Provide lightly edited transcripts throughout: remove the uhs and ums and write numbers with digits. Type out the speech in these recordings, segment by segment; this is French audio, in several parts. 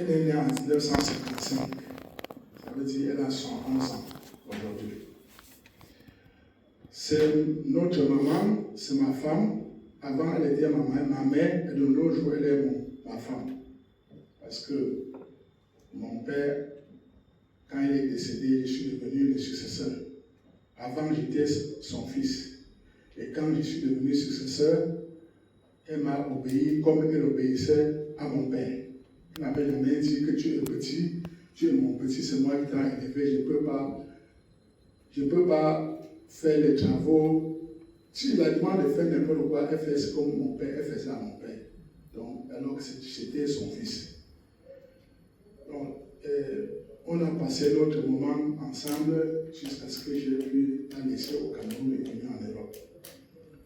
Elle est née en 1955. Ça veut dire qu'elle a 111 ans aujourd'hui. C'est notre maman, c'est ma femme. Avant, elle était ma mère, et de nos jours, elle est ma femme. Parce que mon père, quand il est décédé, je suis devenu le successeur. Avant, j'étais son fils. Et quand je suis devenu successeur, elle m'a obéi comme elle obéissait à mon père. Elle n'avait jamais dit que tu es petit, tu es mon petit, c'est moi qui t'ai élevé, je ne peux pas faire les travaux. Si la demande de faire n'importe quoi, elle fait comme mon père, elle faisait à mon père. Donc, alors que j'étais son fils. Donc, on a passé notre moment ensemble jusqu'à ce que j'ai pu la laisser au Cameroun et venir en Europe.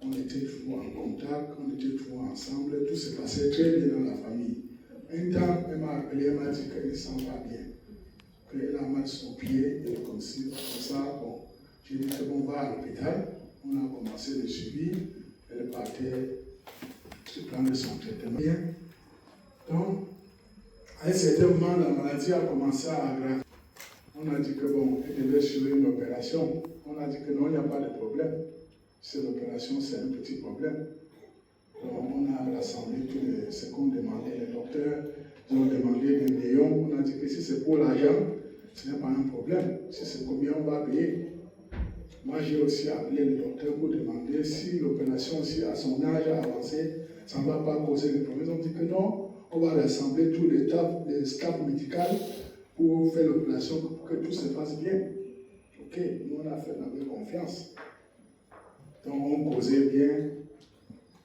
On était toujours en contact, on était toujours ensemble, tout se passait très bien dans la famille. Un temps, elle m'a appelé, elle m'a dit qu'elle ne se sent pas bien, qu'elle a mal son pied, et comme ça, bon, j'ai dit que bon, on va à l'hôpital. On a commencé le suivi, elle partait se prendre son traitement. Donc, à un certain moment, la maladie a commencé à aggraver. On a dit que bon, elle devait suivre une opération. On a dit que non, il n'y a pas de problème. C'est l'opération, c'est un petit problème. Donc, on a rassemblé ce qu'on demandait. Les docteurs ont demandé des millions. On a dit que si c'est pour l'argent, ce n'est pas un problème. Si c'est combien on va payer. Moi, j'ai aussi appelé le docteur pour demander si l'opération, si à son âge avancé, ça ne va pas causer des problèmes. Ils ont dit que non, on va rassembler tous les staffs médicaux pour faire l'opération, pour que tout se passe bien. Ok, nous on a fait avec confiance. Donc on causait bien.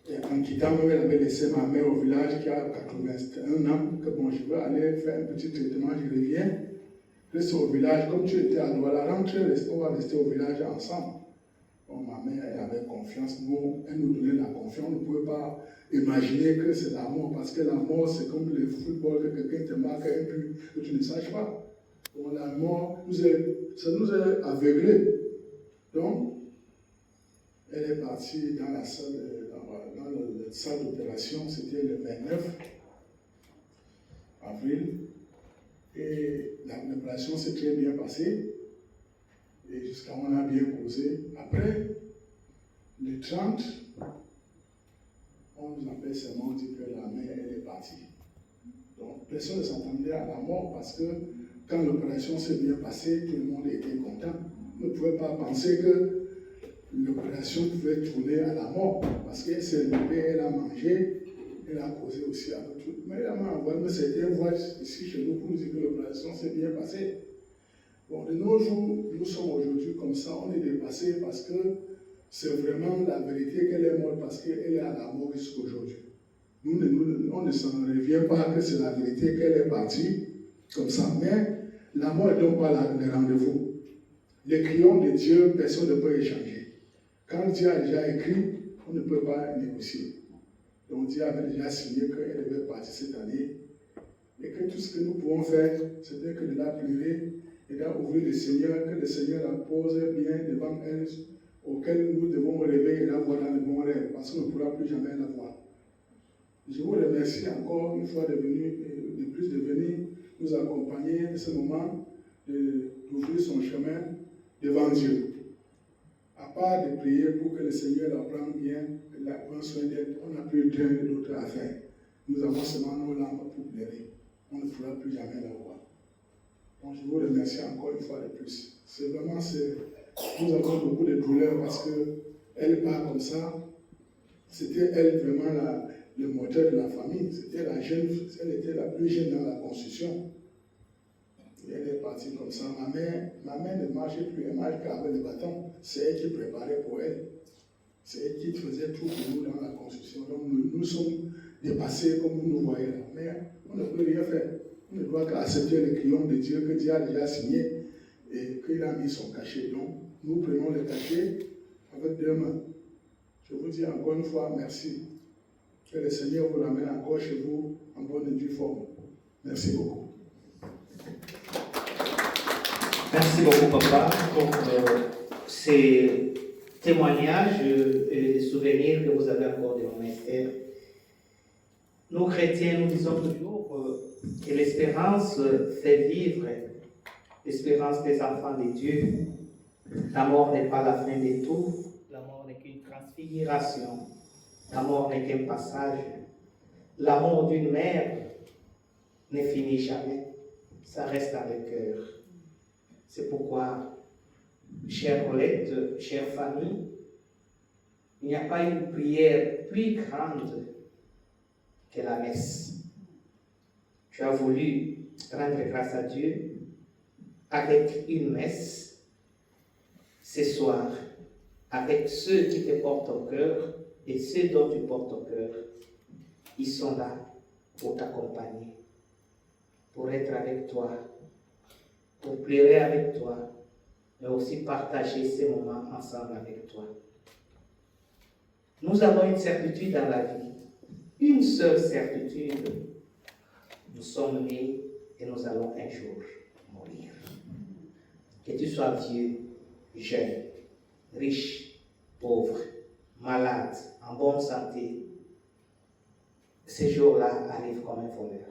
Et en quittant, elle avait laissé ma mère au village qui a 81 ans, que bon, je veux aller faire un petit traitement, je reviens. Reste au village, comme tu étais à la rentrée, on va rester au village ensemble. Bon, ma mère, elle avait confiance, nous, elle nous donnait la confiance, on ne pouvait pas imaginer que c'est la mort, parce que la mort, c'est comme le football, que quelqu'un te marque un but, que tu ne saches pas. Bon, la mort, ça nous a aveuglés. Donc, elle est partie dans la salle d'opération, c'était le 29 avril. Et l'opération s'est très bien passée. Et jusqu'à on a bien causé. Après, le 30, on nous appelle seulement dit que la mère elle est partie. Donc personne ne s'attendait à la mort parce que quand l'opération s'est bien passée, tout le monde était content. On ne pouvait pas penser que l'opération pouvait tourner à la mort parce qu'elle s'est levée, elle a mangé. Elle a causé aussi avec tout. Mais elle m'a envoyé certaines voix ici chez nous pour nous dire que l'opération s'est bien passée. Bon, de nos jours, nous sommes aujourd'hui comme ça, on est dépassés parce que c'est vraiment la vérité qu'elle est morte parce qu'elle est à la mort jusqu'aujourd'hui. On ne s'en revient pas que c'est la vérité qu'elle est partie comme ça. Mais la mort ne donne pas le rendez-vous. Les crayons de Dieu, personne ne peut échanger. Quand Dieu a déjà écrit, on ne peut pas négocier. Donc Dieu avait déjà signé qu'elle devait partir cette année et que tout ce que nous pouvons faire, c'était que de la pleurer et d'ouvrir le Seigneur, que le Seigneur la pose bien devant elle, auquel nous devons rêver et la voir dans le bon rêve, parce qu'on ne pourra plus jamais la voir. Je vous remercie encore une fois de venir nous accompagner de ce moment, d'ouvrir son chemin devant Dieu. À part de prier pour que le Seigneur la prenne bien, la prenne soin d'elle, on n'a plus rien d'autre à faire. Nous avons seulement nos lampes pour pleurer. On ne pourra plus jamais la voir. Donc je vous remercie encore une fois de plus. C'est vraiment, nous avons beaucoup de douleur parce qu'elle part comme ça. C'était elle vraiment le moteur de la famille. C'était elle était la plus jeune dans la construction. Et elle est partie comme ça. Ma mère ne marchait plus, elle marche qu'avec le bâton. C'est elle qui préparait pour elle. C'est elle qui faisait tout pour nous dans la construction. Donc nous sommes dépassés comme vous nous voyez là. Mais on ne peut rien faire. On ne doit qu'accepter le crayon de Dieu que Dieu a déjà signé et qu'il a mis son cachet. Donc nous prenons le cachet avec 2 mains. Je vous dis encore une fois merci. Que le Seigneur vous ramène encore chez vous en bonne et due forme. Merci beaucoup. Merci beaucoup, papa, pour ces témoignages et les souvenirs que vous avez accordés au ministère. Nous chrétiens, nous disons toujours que l'espérance fait vivre, l'espérance des enfants de Dieu. La mort n'est pas la fin de tout, la mort n'est qu'une transfiguration, la mort n'est qu'un passage. L'amour d'une mère ne finit jamais, ça reste dans le cœur. C'est pourquoi, chère Colette, chère famille, il n'y a pas une prière plus grande que la messe. Tu as voulu rendre grâce à Dieu avec une messe ce soir, avec ceux qui te portent au cœur et ceux dont tu portes au cœur. Ils sont là pour t'accompagner, pour être avec toi, pour pleurer avec toi, mais aussi partager ces moments ensemble avec toi. Nous avons une certitude dans la vie, une seule certitude. Nous sommes nés et nous allons un jour mourir. Que tu sois vieux, jeune, riche, pauvre, malade, en bonne santé, ces jours-là arrivent comme un voleur.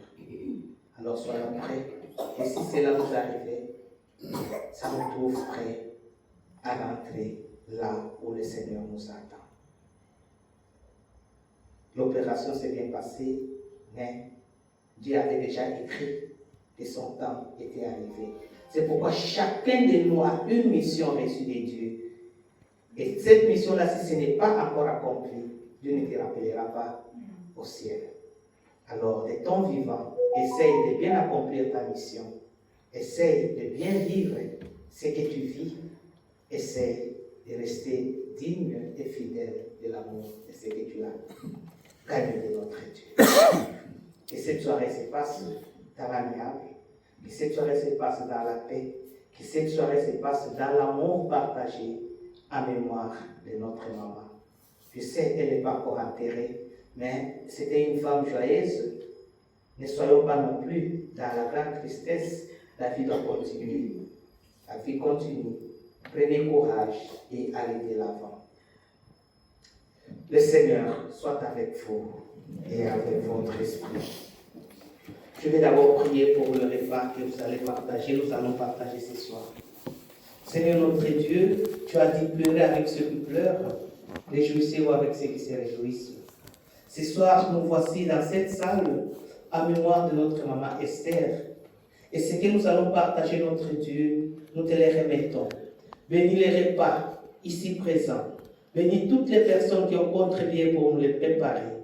Alors soyons prêts. Et si cela nous arrivait, ça nous trouve prêts à rentrer là où le Seigneur nous attend. L'opération s'est bien passée, mais Dieu avait déjà écrit que son temps était arrivé. C'est pourquoi chacun de nous a une mission reçue de Dieu. Et cette mission-là, si ce n'est pas encore accompli, Dieu ne te rappellera pas au ciel. Alors, de ton vivant, essaye de bien accomplir ta mission. Essaye de bien vivre ce que tu vis. Essaye de rester digne et fidèle de l'amour de ce que tu as gagné de notre Dieu. Que cette soirée se passe dans l'amiable, que cette soirée se passe dans la paix, que cette soirée se passe dans l'amour partagé en mémoire de notre maman. Je sais qu'elle n'est pas encore enterrée, mais c'était une femme joyeuse. Ne soyons pas non plus dans la grande tristesse. La vie doit continuer. La vie continue. Prenez courage et allez de l'avant. Le Seigneur soit avec vous et avec votre esprit. Je vais d'abord prier pour le repas que vous allez partager. Nous allons partager ce soir. Seigneur notre Dieu, tu as dit pleurer avec ceux qui pleurent, réjouissez-vous avec ceux qui se réjouissent. Ce soir, nous voici dans cette salle en mémoire de notre maman Esther. Et ce que nous allons partager, notre Dieu, nous te les remettons. Bénis les repas ici présents. Bénis toutes les personnes qui ont contribué pour nous les préparer.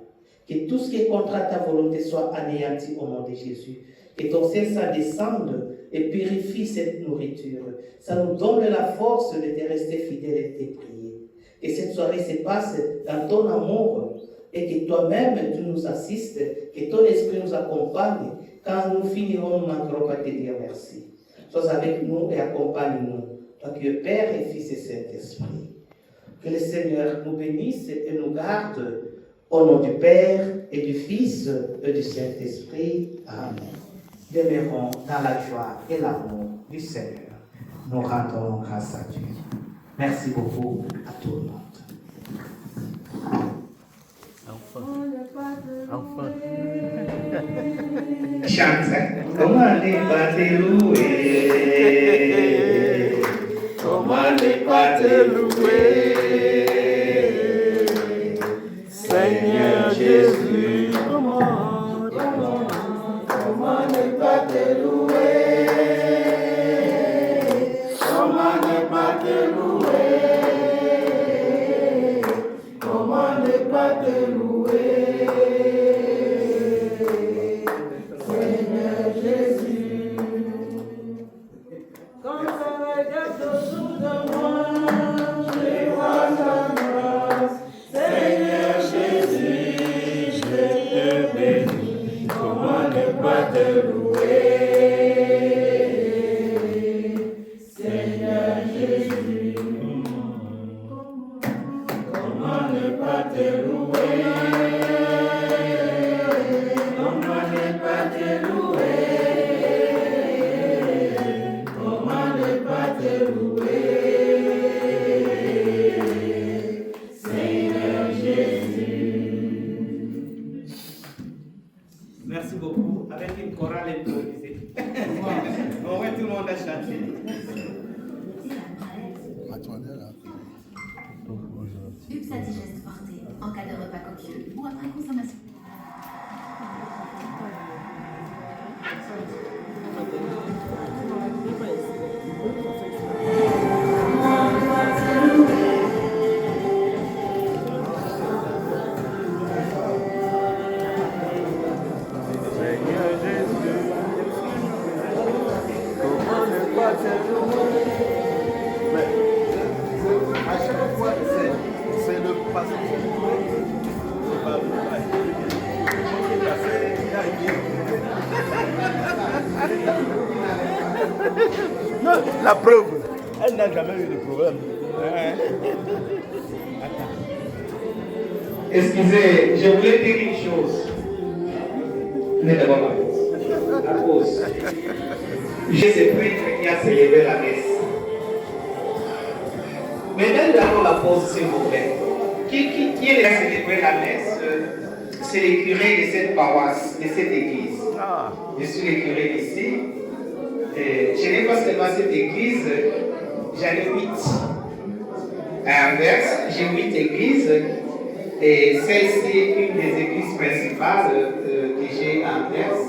Que tout ce qui est contre ta volonté soit anéanti au nom de Jésus. Que ton Saint-Sang descende et purifie cette nourriture. Ça nous donne la force de te rester fidèle et de te prier. Que cette soirée se passe dans ton amour et que toi-même tu nous assistes, que ton esprit nous accompagne. Quand nous finirons, nous ne manquerons pas de te dire merci. Sois avec nous et accompagne-nous. Toi qui es Père et Fils et Saint-Esprit. Que le Seigneur nous bénisse et nous garde. Au nom du Père et du Fils et du Saint-Esprit. Amen. Demeurons dans la joie et l'amour du Seigneur. Nous rendons grâce à Dieu. Merci beaucoup à tout le monde. Enfin. Chante, comment ne pas te louer? Comment ne pas te louer? Seigneur Jésus, comment ne pas te louer? Comment ne pas te louer? Comment ne pas te louer? Seigneur Jésus, quand je regarde autour de moi, je vois ta grâce. Seigneur Jésus, je te bénis. Comment ne pas te louer? Seigneur Jésus, comment ne pas te louer? Comment ne pas te louer? Comment ne pas te louer? Seigneur Jésus. avec une chorale improvisée. Au moins, tout le monde a chanté. UPSA digeste forte en cas de repas copieux ou après consommation. À chaque fois, c'est le passé. Non, la preuve, elle n'a jamais eu de problème. Excusez, je voulais dire une chose. Mais d'abord, à cause. J'ai ce prêtre qui a célébré la messe. Mais même d'abord la pause, s'il vous plaît. Qui est a célébré la messe? C'est le curé de cette paroisse, de cette église. Je suis le curé d'ici. Je n'ai pas seulement cette église, j'en ai 8. À Anvers, j'ai 8 églises. Et celle-ci est une des églises principales que j'ai à Anvers.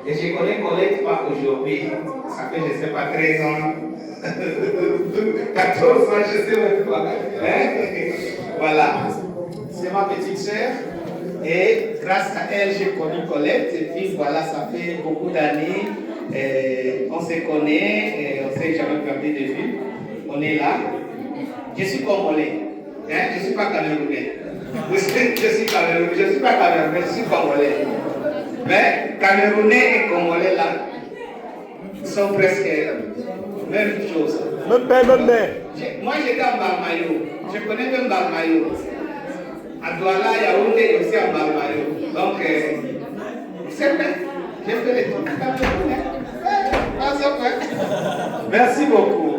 Et je connais Colette pas aujourd'hui. Ça fait, je ne sais pas, 13 ans. 14 ans, je ne sais même pas. Voilà. C'est ma petite sœur. Et grâce à elle, j'ai connu Colette. Et puis voilà, ça fait beaucoup d'années. On se connaît. On ne s'est jamais perdu de vue. On est là. Je suis congolais. Je ne suis pas camerounais. Je suis camerounais. Je ne suis pas camerounais, je suis congolais. Mais camerounais et congolais là sont presque même chose. Même père, même mère. Moi j'étais en Barmayo. Je connais même Barmayo. À Douala, Yaoundé aussi en Barmayo. Donc, c'est vrai. J'ai fait les trucs camerounais. Merci beaucoup.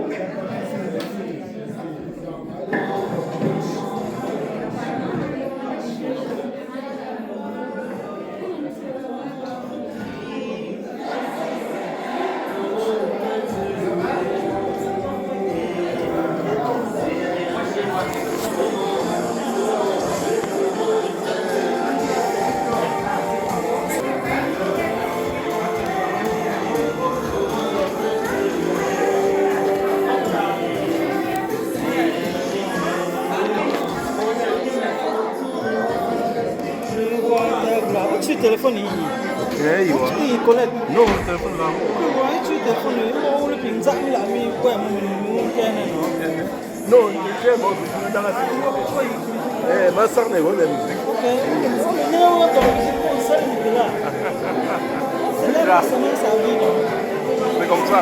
Tu téléphone il connaît. Non, le téléphone là. Tu téléphone le pinza il a mis quoi Non, je suis dans la série. Ma soeur n'est pas la musique. C'est comme ça.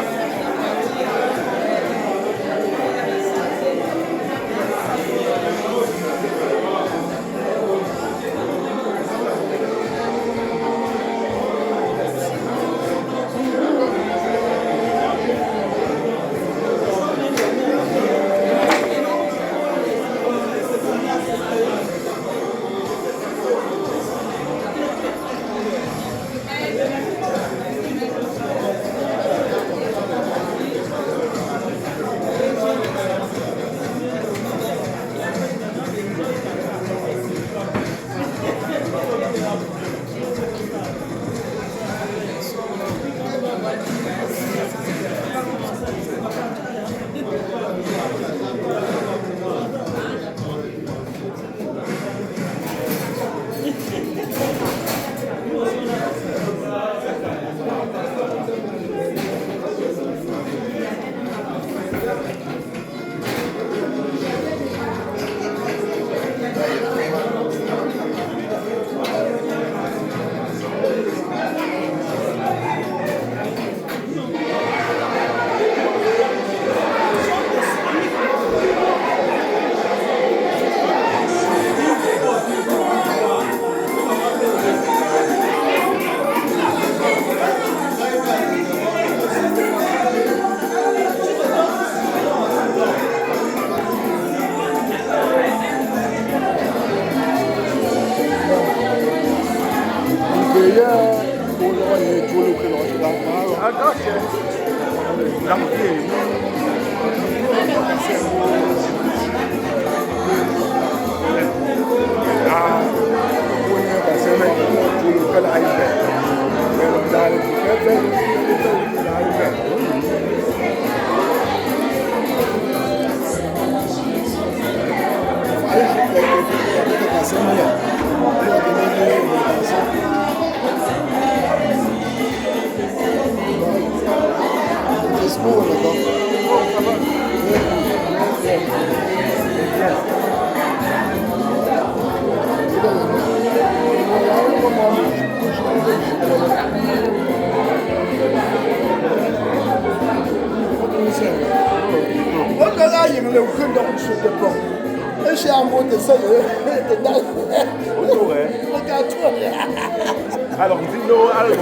Alors, dis-nous, alors,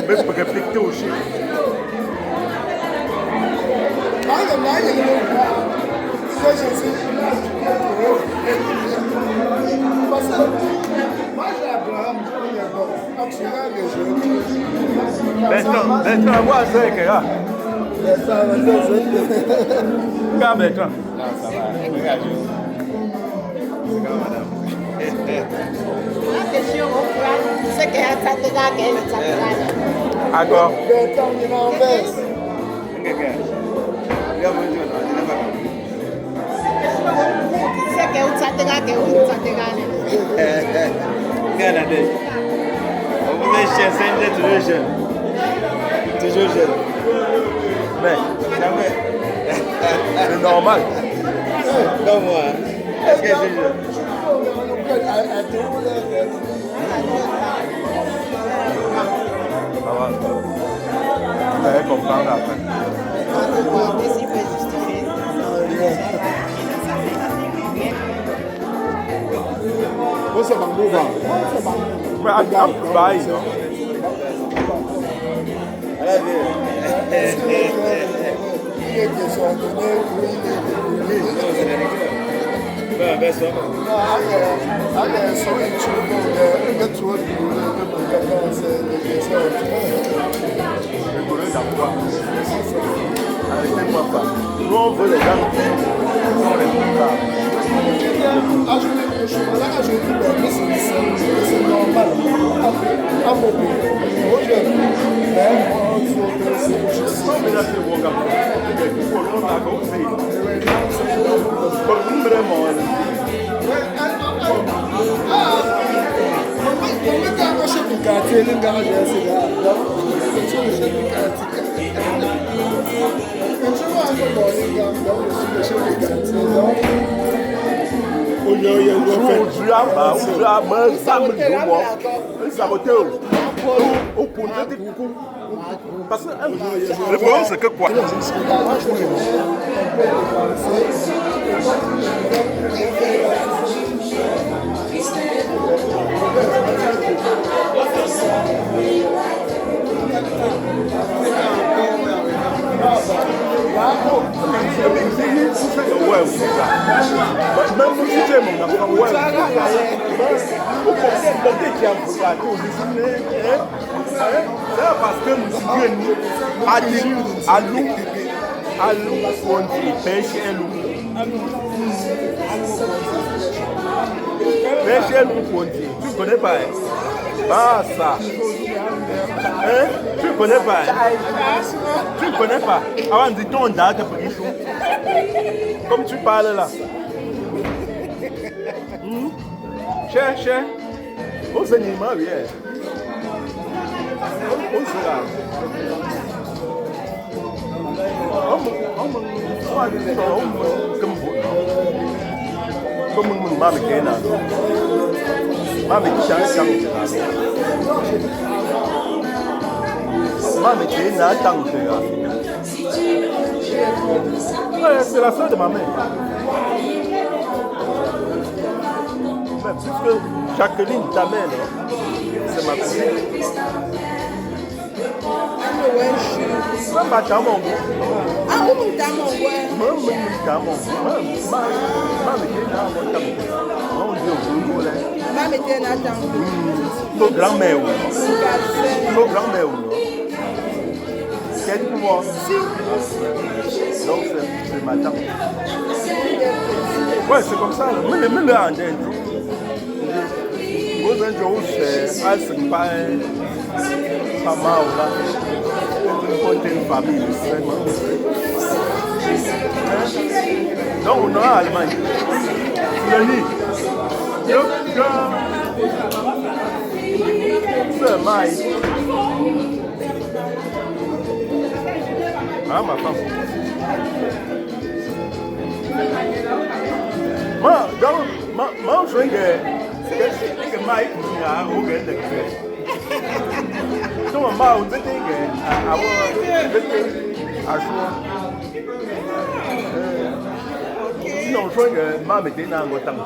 mais pour réfléchir aussi. Bertrand, moi, c'est que là. Regarde, Bertrand. Non, ça va. Regarde, c'est comme madame. La question, c'est qu'elle a traité là, qu'elle a traité là. D'accord. Bertrand, il est en baisse. Regarde, mon Dieu, il n'est pas comme. C'est qu'elle a traité là, qu'elle a traité là. Regardez. On vous met chien, c'est une toujours jeune. Toujours jeune. Mais, Jamais. c'est normal. Comme moi. Est-ce que c'est jeune? Ça va. Vous allez comprendre après. Qu'est-ce peut justifier? Você mandou lá. Mais à Dubaï, non? À la vie. Bon, ben ça. Arrêtez-moi pas. Nous, on veut les gens qui sont responsables. Parce que le problème c'est que quoi? Même si tu es mon enfant, c'est parce que nous allons pêcher un loup. Pêcher un loup, tu ne connais pas. Ah, ça. Hein? Tu ne connais pas. Tu ne connais pas. Avant de dire ton date, comme tu parles là. Cher. On s'est mis mal, bien. On sera. Comme mon maman qui est là. Maman qui est là. Maman qui est là. C'est la soeur de ma mère. Puisque Jacqueline, ta mère, c'est ma cousine. Même pas ta maman. Ah, où est ta maman? Même ta maman. Maman qui est là. Maman était là dans Nos grand-mères. Nos grand-mères. Quel pouvoir? Donc c'est ma tante. Ouais, c'est comme ça. Mais le andin, vous êtes juste à ce pas mal là. C'est une famille. Donc on a Allemagne. C'est Maï. Ah, ma femme. Moi, je veux que Maï a un de donc, on va vous dire que sinon, je veux que ma métier n'a pas tant de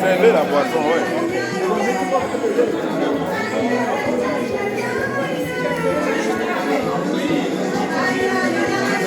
Servez la boisson, ouais.